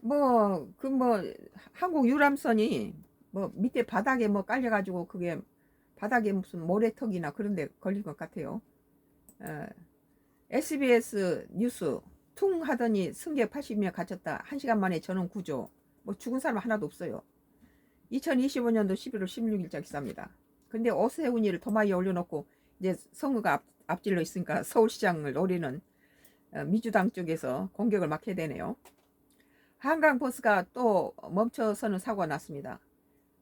뭐 한국 유람선이 뭐 밑에 바닥에 뭐 깔려가지고 그게 바닥에 무슨 모래턱이나 그런 데 걸린 것 같아요. 어, SBS 뉴스 퉁 하더니 승객 80명 갇혔다. 1시간 만에 전원 구조. 뭐 죽은 사람 하나도 없어요. 2025년도 11월 16일자 기사입니다. 근데 오세훈이를 도마에 올려놓고 이제 선거가 앞질러 있으니까 서울시장을 노리는 민주당 쪽에서 공격을 막 해야 되네요. 한강 버스가 또 멈춰서는 사고가 났습니다.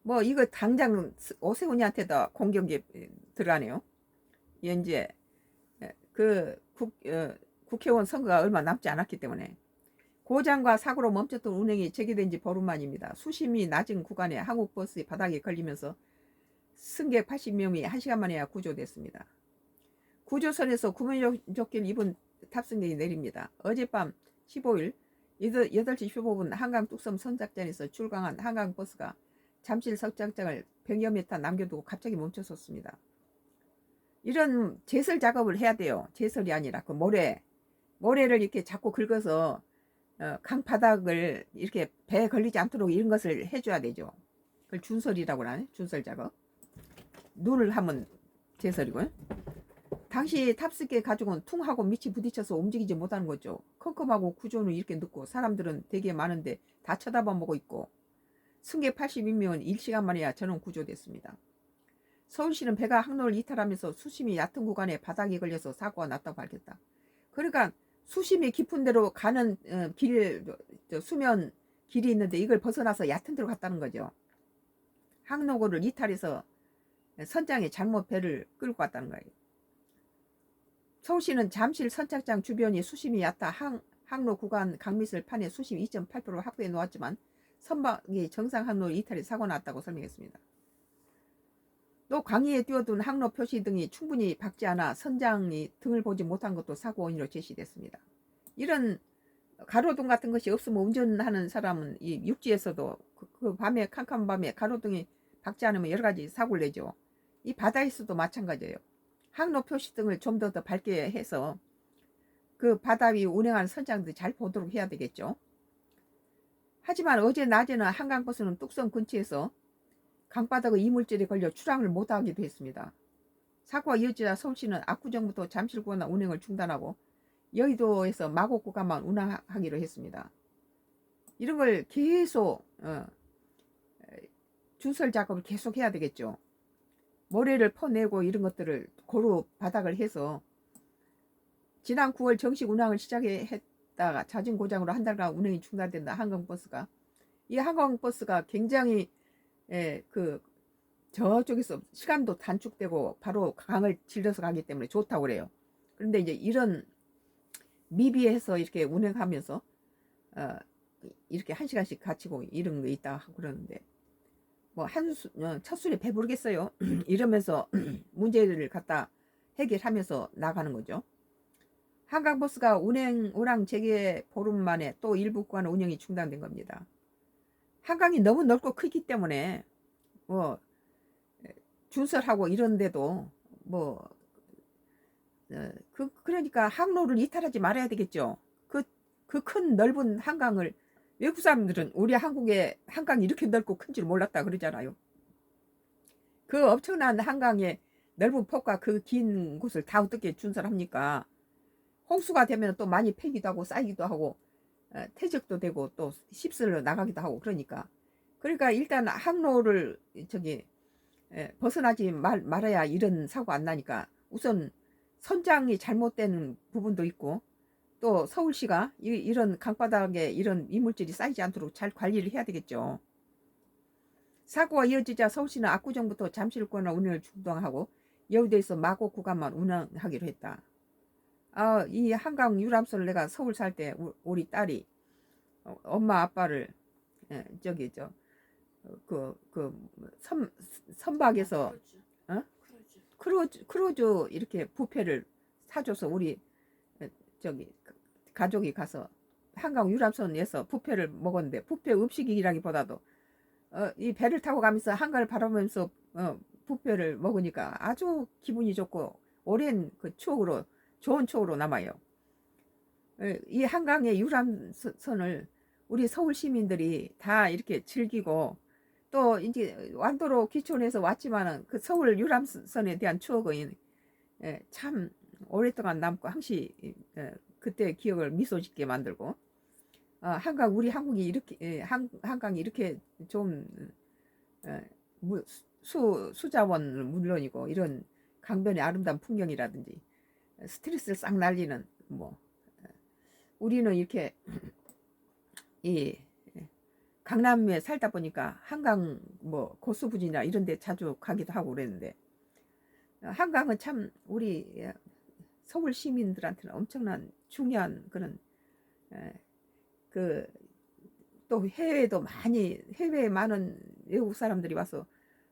뭐 이거 당장 오세훈이한테도 공격이 들어가네요. 이제 그 국회의원 선거가 얼마 남지 않았기 때문에 고장과 사고로 멈췄던 운행이 재개된 지 보름 만입니다. 수심이 낮은 구간에 한국버스 바닥에 걸리면서 승객 80명이 1시간 만에야 구조됐습니다. 구조선에서 구명조끼를 입은 탑승객이 내립니다. 어젯밤 15일 8시 15분 한강 뚝섬 선착장에서 출강한 한강버스가 잠실 선착장을 100여 미터 남겨두고 갑자기 멈춰섰습니다. 이런 제설 작업을 해야 돼요. 제설이 아니라 그 모래를 이렇게 자꾸 긁어서 강 바닥을 이렇게 배에 걸리지 않도록 이런 것을 해줘야 되죠. 그걸 준설이라고 하네. 준설 작업. 눈을 하면 제설이고요. 당시 탑승객 가족은 퉁하고 밑이 부딪혀서 움직이지 못하는 거죠. 컴컴하고 구조는 이렇게 늦고 사람들은 되게 많은데 다 쳐다보고 있고 승객 82명은 1시간 만에야 전원 구조됐습니다. 서울시는 배가 항로를 이탈하면서 수심이 얕은 구간에 바닥에 걸려서 사고가 났다고 밝혔다. 그러니까 수심이 깊은 데로 가는 수면 길이 있는데 이걸 벗어나서 얕은 데로 갔다는 거죠. 항로를 이탈해서 선장이 잘못 배를 끌고 갔다는 거예요. 서울시는 잠실 선착장 주변이 수심이 얕다 항로 구간 강밑을 판에 수심 2.8% 확보해 놓았지만 선박이 정상 항로 이탈이 사고 났다고 설명했습니다. 또 강의에 띄워둔 항로 표시 등이 충분히 박지 않아 선장이 등을 보지 못한 것도 사고 원인으로 제시됐습니다. 이런 가로등 같은 것이 없으면 운전하는 사람은 이 육지에서도 그 밤에 캄캄한 밤에 가로등이 박지 않으면 여러 가지 사고를 내죠. 이 바다에서도 마찬가지예요. 항로 표시 등을 좀 더 밝게 해서 그 바다 위 운행하는 선장들이 잘 보도록 해야 되겠죠. 하지만 어제 낮에는 한강버스는 뚝섬 근처에서 강바닥의 이물질에 걸려 출항을 못하기도 했습니다. 사고가 이어지자 서울시는 압구정부터 잠실구간 운행을 중단하고 여의도에서 마곡 구간만 운항하기로 했습니다. 이런 걸 계속 준설 작업을 계속 해야 되겠죠. 모래를 퍼내고 이런 것들을 고루 바닥을 해서 지난 9월 정식 운항을 시작했다가 잦은 고장으로 한 달간 운행이 중단된다. 한강버스가 이 한강버스가 굉장히 저쪽에서 시간도 단축되고 바로 강을 질러서 가기 때문에 좋다고 그래요. 그런데 이제 이런 미비해서 이렇게 운행하면서 이렇게 1시간씩 갇히고 이런 게 있다 하고 그러는데 뭐 첫 술에 배부르겠어요. 이러면서 문제를 갖다 해결하면서 나가는 거죠. 한강버스가 운항 재개 보름 만에 또 일부 구간 운영이 중단된 겁니다. 한강이 너무 넓고 크기 때문에 뭐 준설하고 이런데도 뭐 그러니까 항로를 이탈하지 말아야 되겠죠. 그 큰 넓은 한강을 외국 사람들은 우리 한국의 한강이 이렇게 넓고 큰 줄 몰랐다 그러잖아요. 그 엄청난 한강의 넓은 폭과 그 긴 곳을 다 어떻게 준설합니까? 홍수가 되면 또 많이 패기도 하고 쌓이기도 하고 퇴적도 되고 또 휩쓸려 나가기도 하고 그러니까 일단 항로를 벗어나지 말아야 이런 사고 안 나니까 우선 선장이 잘못된 부분도 있고 또 서울시가 이런 강바닥에 이런 이물질이 쌓이지 않도록 잘 관리를 해야 되겠죠. 사고가 이어지자 서울시는 압구정부터 잠실구간 운행을 중단하고 여의도에서 마곡 구간만 운행하기로 했다. 이 한강 유람선을 내가 서울 살 때 우리 딸이 엄마 아빠를 선박에서 크루즈 이렇게 뷔페를 사줘서 우리 가족이 가서 한강 유람선에서 뷔페를 먹었는데 뷔페 음식이라기보다도 이 배를 타고 가면서 한강을 바라보면서 뷔페를 먹으니까 아주 기분이 좋고 오랜 그 추억으로 좋은 추억으로 남아요. 이 한강의 유람선을 우리 서울 시민들이 다 이렇게 즐기고 또 이제 완도로 귀촌해서 왔지만은 그 서울 유람선에 대한 추억은 참 오랫동안 남고 항시 그때 기억을 미소 짓게 만들고 한강 우리 한국이 이렇게 한강이 이렇게 좀 수자원은 물론이고 이런 강변의 아름다운 풍경이라든지 스트레스를 싹 날리는 뭐 우리는 이렇게 이 강남에 살다 보니까 한강 뭐 고수부지나 이런 데 자주 가기도 하고 그랬는데 한강은 참 우리 서울 시민들한테는 엄청난 중요한 그런 그 또 해외에도 많이 해외에 많은 외국 사람들이 와서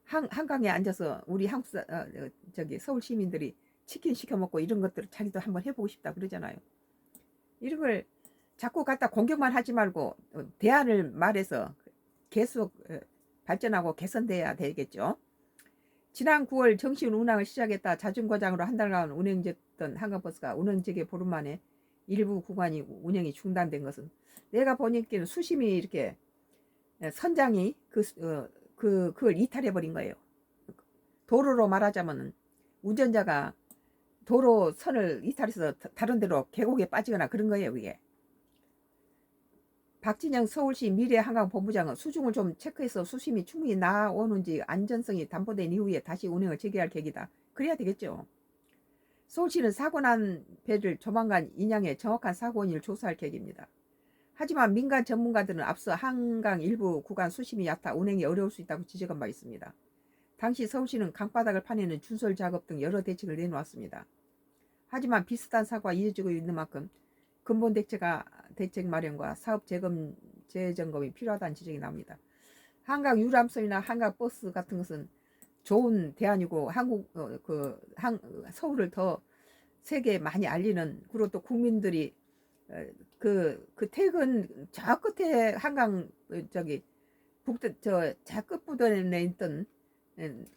한강에 앉아서 우리 저기 서울 시민들이 치킨 시켜 먹고 이런 것들을 자기도 한번 해보고 싶다 그러잖아요. 이런 걸 자꾸 갖다 공격만 하지 말고 대안을 말해서 계속 발전하고 개선돼야 되겠죠. 지난 9월 정시 운항을 시작했다 자중과장으로 한 달간 운행됐던 한강버스가 운행재개 보름 만에 일부 구간이 운행이 중단된 것은 내가 보니까 수심이 이렇게 선장이 그걸 이탈해 버린 거예요. 도로로 말하자면 운전자가 도로 선을 이탈해서 다른 데로 계곡에 빠지거나 그런 거예요. 그게 박진영 서울시 미래한강본부장은 수중을 좀 체크해서 수심이 충분히 나오는지 안전성이 담보된 이후에 다시 운행을 재개할 계획이다. 그래야 되겠죠. 서울시는 사고 난 배를 조만간 인양해 정확한 사고 원인을 조사할 계획입니다. 하지만 민간 전문가들은 앞서 한강 일부 구간 수심이 얕아 운행이 어려울 수 있다고 지적한 바 있습니다. 당시 서울시는 강바닥을 파내는 준설 작업 등 여러 대책을 내놓았습니다. 하지만 비슷한 사고가 이어지고 있는 만큼 근본 대책 마련과 사업 재점검이 필요하다는 지적이 나옵니다. 한강 유람선이나 한강 버스 같은 것은 좋은 대안이고 서울을 더 세계에 많이 알리는 그리고 또 국민들이 그 퇴근 저 끝에 한강 저기 저 끝부분에 있던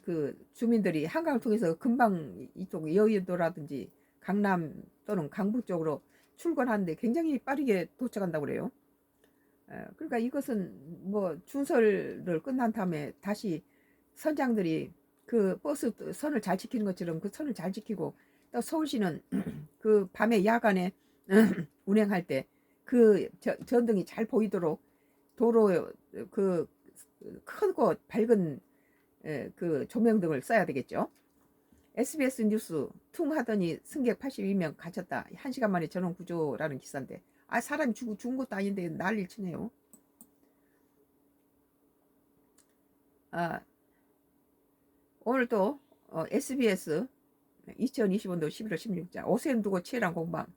그 주민들이 한강을 통해서 금방 이쪽 여의도라든지 강남 또는 강북 쪽으로 출근하는데 굉장히 빠르게 도착한다고 그래요. 그러니까 이것은 뭐 준설을 끝난 다음에 다시 선장들이 그 버스 선을 잘 지키는 것처럼 그 선을 잘 지키고 또 서울시는 그 밤에 야간에 운행할 때 그 전등이 잘 보이도록 도로 그 크고 밝은 그 조명등을 써야 되겠죠. SBS 뉴스 퉁 하더니 승객 82명 갇혔다. 1시간 만에 전원 구조라는 기사인데 사람이 죽은 것도 아닌데 난리를 치네요. 오늘 또 SBS 2025년도 11월 16일 오세훈 두고 치열한 공방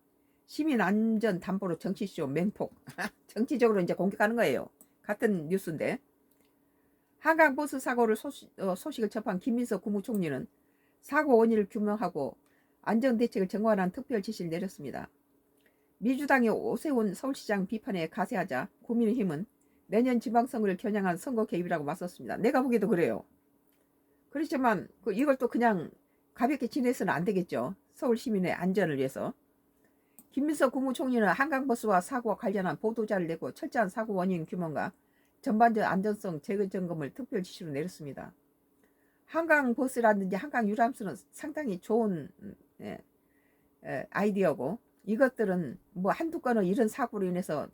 시민 안전 담보로 정치쇼 맹폭 정치적으로 이제 공격하는 거예요. 같은 뉴스인데 한강 버스 사고를 소식을 접한 김민석 국무총리는 사고 원인을 규명하고 안전대책을 정관한 특별 지시를 내렸습니다. 민주당의 오세훈 서울시장 비판에 가세하자 국민의힘은 내년 지방선거를 겨냥한 선거 개입이라고 맞섰습니다. 내가 보기에도 그래요. 그렇지만 이걸 또 그냥 가볍게 지내서는 안 되겠죠. 서울 시민의 안전을 위해서. 김민석 국무총리는 한강버스와 사고와 관련한 보도자를 내고 철저한 사고 원인 규명과 전반적 안전성 재점검을 특별 지시로 내렸습니다. 한강버스라든지 한강 유람선은 상당히 좋은 아이디어고 이것들은 뭐 한두 건은 이런 사고로 인해서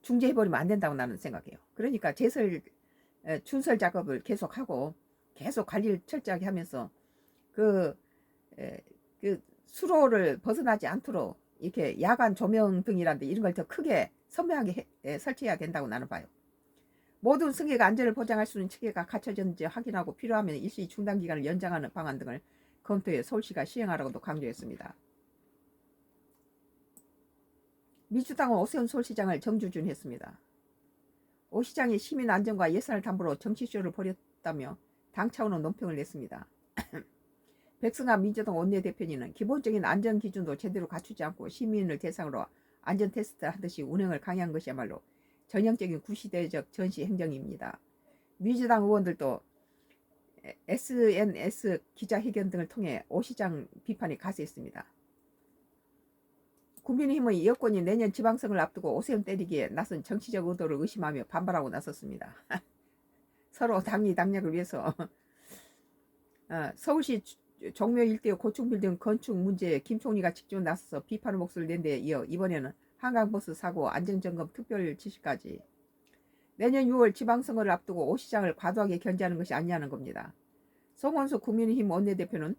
중지해버리면 안 된다고 나는 생각해요. 그러니까 준설 작업을 계속하고 계속 관리를 철저하게 하면서 그 수로를 벗어나지 않도록 이렇게 야간 조명 등이라든지 이런 걸 더 크게 선명하게 설치해야 된다고 나는 봐요. 모든 승객 안전을 보장할 수 있는 체계가 갖춰졌는지 확인하고 필요하면 일시 중단 기간을 연장하는 방안 등을 검토해 서울시가 시행하라고도 강조했습니다. 민주당은 오세훈 서울시장을 정주준했습니다. 오 시장이 시민 안전과 예산을 담보로 정치쇼를 벌였다며 당 차원의 논평을 냈습니다. 백승환 민주당 원내대표는 기본적인 안전 기준도 제대로 갖추지 않고 시민을 대상으로 안전 테스트 하듯이 운행을 강요한 것이야말로 전형적인 구시대적 전시 행정입니다. 민주당 의원들도 SNS 기자회견 등을 통해 오 시장 비판에 가세했습니다. 국민의힘의 여권이 내년 지방선거를 앞두고 오세훈 때리기에 나선 정치적 의도를 의심하며 반발하고 나섰습니다. 서로 당리 당략을 위해서. 서울시 종묘 일대 고층 빌딩 건축 문제에 김 총리가 직접 나서서 비판의 목소리를 낸 데 이어 이번에는 한강버스 사고 안전점검 특별 지시까지. 내년 6월 지방선거를 앞두고 오 시장을 과도하게 견제하는 것이 아니냐는 겁니다. 송원수 국민의힘 원내대표는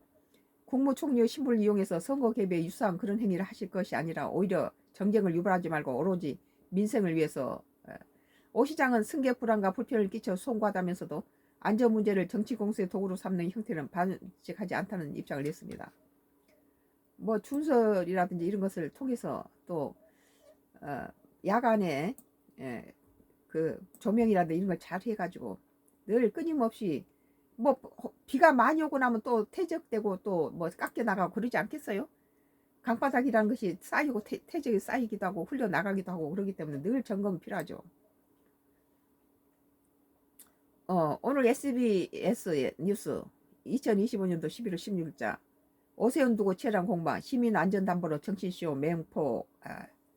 국무총리의 신분을 이용해서 선거 개입에 유사한 그런 행위를 하실 것이 아니라 오히려 정쟁을 유발하지 말고 오로지 민생을 위해서. 오 시장은 승객 불안과 불편을 끼쳐 송구하다면서도 안전 문제를 정치 공세의 도구로 삼는 형태는 반직하지 않다는 입장을 냈습니다. 뭐 준설이라든지 이런 것을 통해서 또 야간에 그 조명이라든지 이런 걸 잘 해가지고 늘 끊임없이 뭐 비가 많이 오고 나면 또 퇴적되고 또 뭐 깎여 나가고 그러지 않겠어요? 강바닥이라는 것이 쌓이고 퇴적이 쌓이기도 하고 흘려 나가기도 하고 그러기 때문에 늘 점검이 필요하죠. 오늘 SBS 뉴스 2025년도 11월 16일자 오세훈 두고 치열한 공방 시민 안전담보로 정치쇼 맹폭.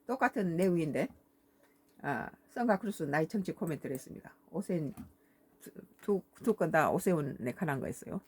똑같은 내용인데 선가크루스 나의 정치 코멘트를 했습니다. 오세훈 두 건 다 오세훈에 관한 거였어요.